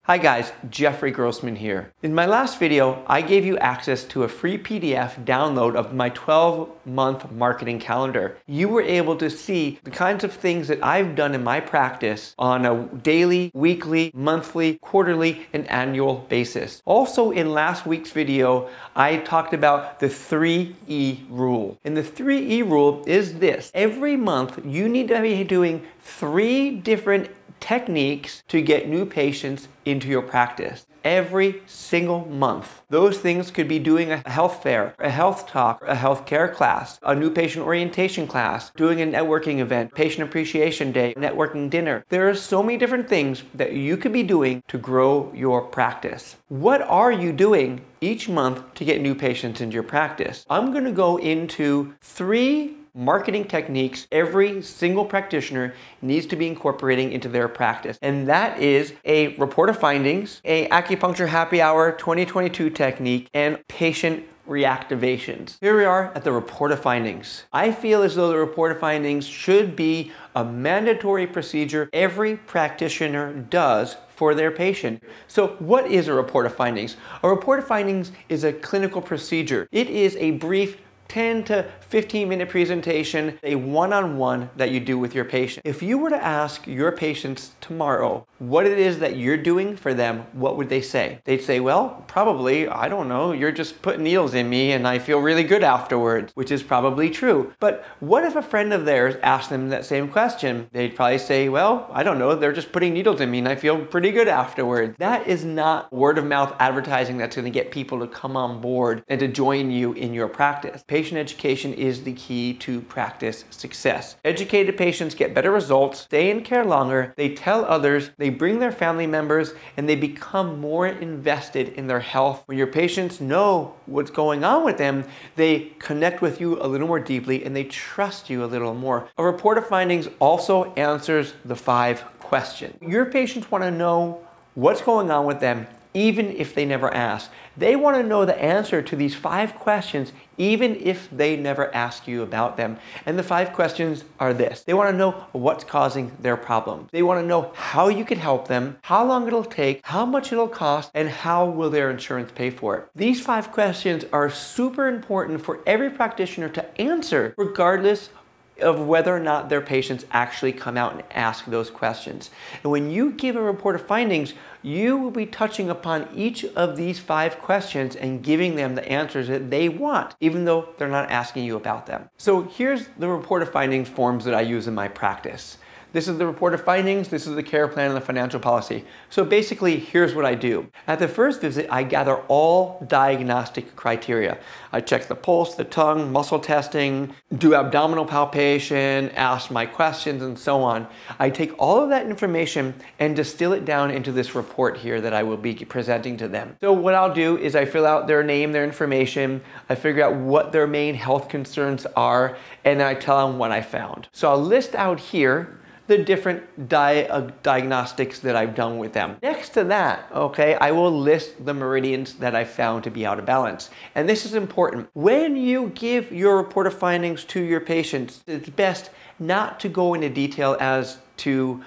Hi guys, Jeffrey Grossman here. In my last video, I gave you access to a free PDF download of my 12-month marketing calendar. You were able to see the kinds of things that I've done in my practice on a daily, weekly, monthly, quarterly, and annual basis. Also in last week's video, I talked about the 3E rule. And the 3E rule is this: every month you need to be doing 3 different techniques to get new patients into your practice every single month. Those things could be doing a health fair, a health talk, a healthcare class, a new patient orientation class, doing a networking event, patient appreciation day, networking dinner. There are so many different things that you could be doing to grow your practice. What are you doing each month to get new patients into your practice? I'm going to go into 3 marketing techniques every single practitioner needs to be incorporating into their practice. And that is a report of findings, a acupuncture happy hour 2022 technique, and patient reactivations. Here we are at the report of findings. I feel as though the report of findings should be a mandatory procedure every practitioner does for their patient. So what is a report of findings? A report of findings is a clinical procedure. It is a brief 10 to 15 minute presentation, a one-on-one that you do with your patient. If you were to ask your patients tomorrow what it is that you're doing for them, what would they say? They'd say, well, probably, I don't know, you're just putting needles in me and I feel really good afterwards, which is probably true. But what if a friend of theirs asked them that same question? They'd probably say, well, I don't know, they're just putting needles in me and I feel pretty good afterwards. That is not word of mouth advertising that's going to get people to come on board and to join you in your practice. Patient education is the key to practice success. Educated patients get better results, stay in care longer, they tell others, they bring their family members, and they become more invested in their health. When your patients know what's going on with them, they connect with you a little more deeply and they trust you a little more. A report of findings also answers the 5 questions. Your patients want to know what's going on with them even if they never ask. They want to know the answer to these 5 questions even if they never ask you about them. And the 5 questions are this. They want to know what's causing their problem. They want to know how you can help them, how long it'll take, how much it'll cost, and how will their insurance pay for it. These 5 questions are super important for every practitioner to answer regardless of whether or not their patients actually come out and ask those questions. And when you give a report of findings, you will be touching upon each of these 5 questions and giving them the answers that they want, even though they're not asking you about them. So here's the report of findings forms that I use in my practice. This is the report of findings, this is the care plan and the financial policy. So basically, here's what I do. At the first visit, I gather all diagnostic criteria. I check the pulse, the tongue, muscle testing, do abdominal palpation, ask my questions, and so on. I take all of that information and distill it down into this report here that I will be presenting to them. So what I'll do is I fill out their name, their information, I figure out what their main health concerns are, and then I tell them what I found. So I'll list out here the different diagnostics that I've done with them. Next to that, okay, I will list the meridians that I found to be out of balance. And this is important. When you give your report of findings to your patients, it's best not to go into detail as to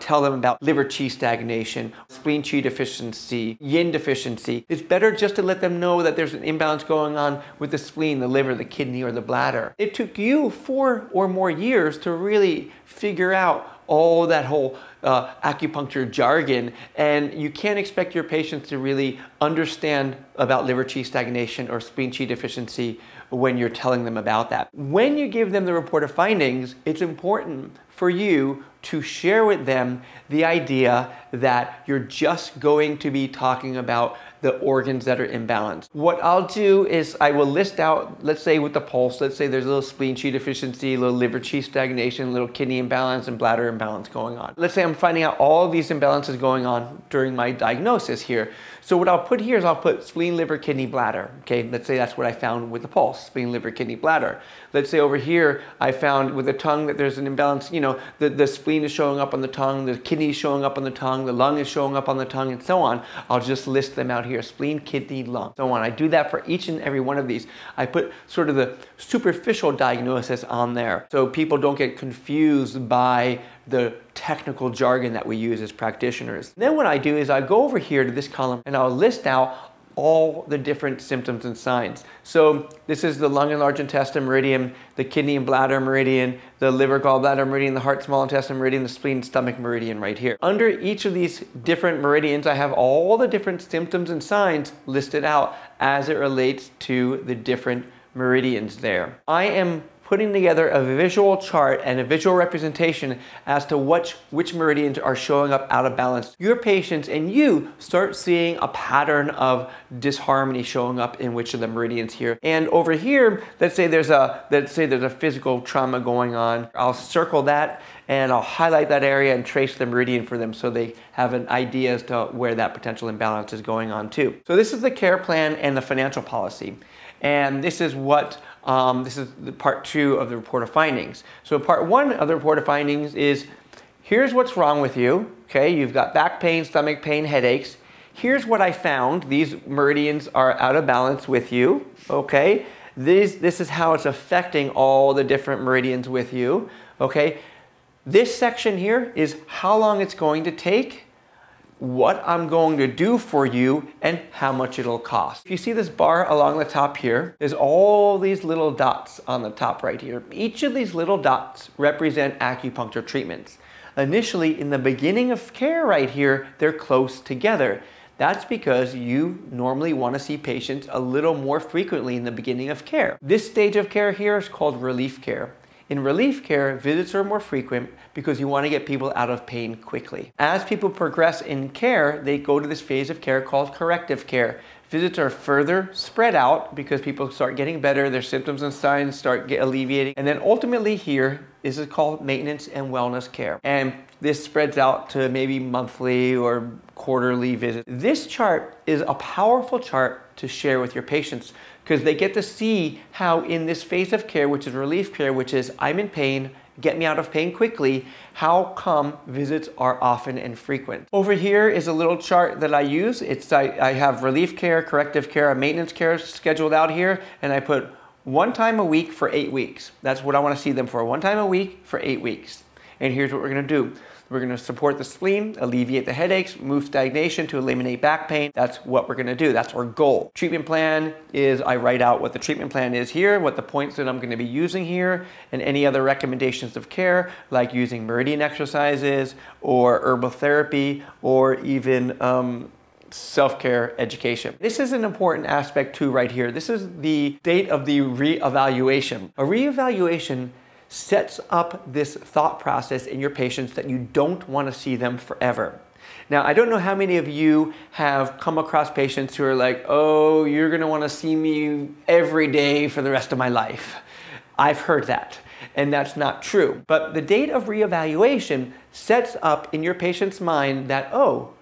tell them about liver qi stagnation, spleen qi deficiency, yin deficiency. It's better just to let them know that there's an imbalance going on with the spleen, the liver, the kidney, or the bladder. It took you 4 or more years to really figure out all that whole acupuncture jargon, and you can't expect your patients to really understand about liver qi stagnation or spleen qi deficiency when you're telling them about that. When you give them the report of findings, it's important for you to share with them the idea that you're just going to be talking about the organs that are imbalanced. What I'll do is I will list out, let's say with the pulse, let's say there's a little spleen qi deficiency, a little liver qi stagnation, a little kidney imbalance, and bladder imbalance going on. Let's say I'm finding out all of these imbalances going on during my diagnosis here. So what I'll put here is I'll put spleen, liver, kidney, bladder. Okay, let's say that's what I found with the pulse, spleen, liver, kidney, bladder. Let's say over here I found with the tongue that there's an imbalance, you know, the spleen is showing up on the tongue, the kidney is showing up on the tongue, the lung is showing up on the tongue, and so on. I'll just list them out here: spleen, kidney, lung, so on. I do that for each and every one of these. I put sort of the superficial diagnosis on there so people don't get confused by the technical jargon that we use as practitioners. Then what I do is I go over here to this column and I'll list out all the different symptoms and signs. So this is the lung and large intestine meridian, the kidney and bladder meridian, the liver gallbladder meridian, the heart small intestine meridian, the spleen stomach meridian right here. Under each of these different meridians, I have all the different symptoms and signs listed out as it relates to the different meridians there. I am putting together a visual chart and a visual representation as to which meridians are showing up out of balance. Your patients and you start seeing a pattern of disharmony showing up in which of the meridians here. And over here, let's say there's a physical trauma going on. I'll circle that and I'll highlight that area and trace the meridian for them so they have an idea as to where that potential imbalance is going on too. So this is the care plan and the financial policy. And this is what this is the part 2 of the report of findings. So part 1 of the report of findings is, here's what's wrong with you. Okay, you've got back pain, stomach pain, headaches. Here's what I found. These meridians are out of balance with you. Okay, this is how it's affecting all the different meridians with you. Okay, this section here is how long it's going to take, what I'm going to do for you, and how much it'll cost. If you see this bar along the top here, there's all these little dots on the top right here. Each of these little dots represent acupuncture treatments. Initially, in the beginning of care right here, they're close together. That's because you normally want to see patients a little more frequently in the beginning of care. This stage of care here is called relief care. In relief care, visits are more frequent because you want to get people out of pain quickly. As people progress in care, they go to this phase of care called corrective care. Visits are further spread out because people start getting better, their symptoms and signs start alleviating. And then ultimately here is called maintenance and wellness care. And this spreads out to maybe monthly or quarterly visits. This chart is a powerful chart to share with your patients because they get to see how in this phase of care, which is relief care, which is I'm in pain, get me out of pain quickly, how come visits are often and frequent. Over here is a little chart that I use. I have relief care, corrective care, and maintenance care scheduled out here, and I put 1 time a week for 8 weeks. That's what I want to see them for, 1 time a week for 8 weeks. And here's what we're going to do. We're going to support the spleen, alleviate the headaches, move stagnation to eliminate back pain. That's what we're going to do. That's our goal. Treatment plan is I write out what the treatment plan is here, what the points that I'm going to be using here, and any other recommendations of care, like using meridian exercises or herbal therapy or even self-care education. This is an important aspect too right here. This is the date of the reevaluation. A reevaluation sets up this thought process in your patients that you don't want to see them forever. Now, I don't know how many of you have come across patients who are like, oh, you're going to want to see me every day for the rest of my life. I've heard that, and that's not true. But the date of reevaluation sets up in your patient's mind that, oh,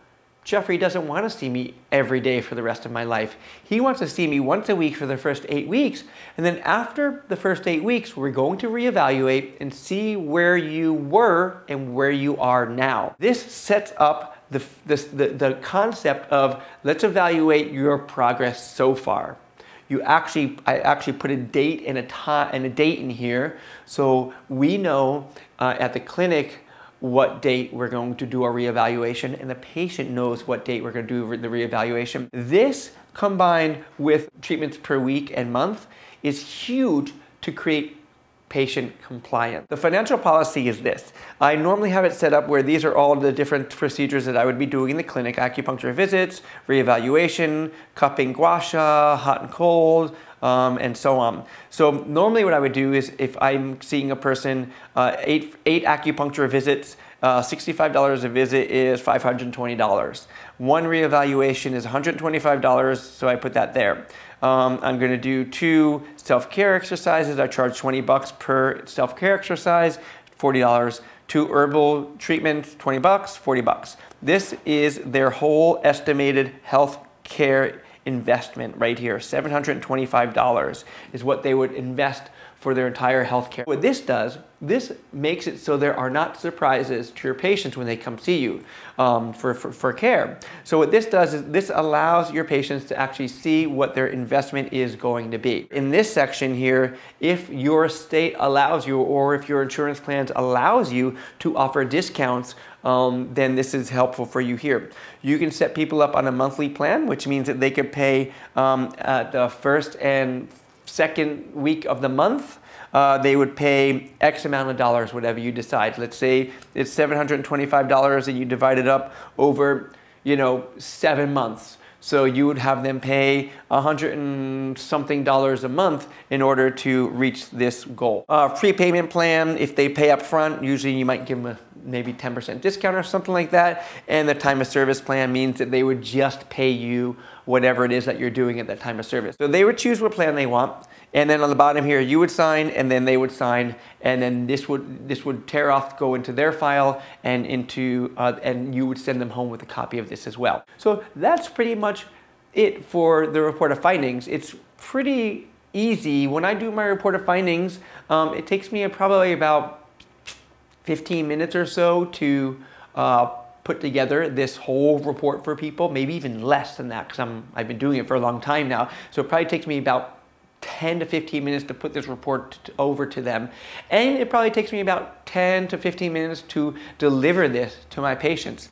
Jeffrey doesn't want to see me every day for the rest of my life. He wants to see me once a week for the first 8 weeks. And then after the first 8 weeks, we're going to reevaluate and see where you were and where you are now. This sets up the concept of let's evaluate your progress so far. I actually put a date and a date in here so we know at the clinic what date we're going to do our reevaluation, and the patient knows what date we're going to do the reevaluation. This, combined with treatments per week and month, is huge to create patient compliance. The financial policy is this. I normally have it set up where these are all the different procedures that I would be doing in the clinic: acupuncture visits, reevaluation, cupping gua sha, hot and cold, and so on. So normally what I would do is if I'm seeing a person, eight acupuncture visits, $65 a visit is $520. One reevaluation is $125, so I put that there. I'm going to do 2 self-care exercises. I charge $20 per self-care exercise, $40. 2 herbal treatments, $20, $40. This is their whole estimated health care investment right here. $725 is what they would invest for their entire healthcare. What this does, this makes it so there are not surprises to your patients when they come see you for care. So what this does is this allows your patients to actually see what their investment is going to be. In this section here, if your state allows you, or if your insurance plans allows you to offer discounts, then this is helpful for you here. You can set people up on a monthly plan, which means that they could pay at the first and second week of the month. They would pay X amount of dollars, whatever you decide. Let's say it's $725 and you divide it up over, 7 months. So you would have them pay $100 and something a month in order to reach this goal. Prepayment plan, if they pay up front, usually you might give them a maybe 10% discount or something like that. And the time of service plan means that they would just pay you whatever it is that you're doing at that time of service. So they would choose what plan they want. And then on the bottom here, you would sign, and then they would sign, and then this would tear off, go into their file, and and you would send them home with a copy of this as well. So that's pretty much it for the report of findings. It's pretty easy. When I do my report of findings, it takes me probably about 15 minutes or so to put together this whole report for people, maybe even less than that, because I've been doing it for a long time now. So it probably takes me about 10 to 15 minutes to put this report over to them. And it probably takes me about 10 to 15 minutes to deliver this to my patients.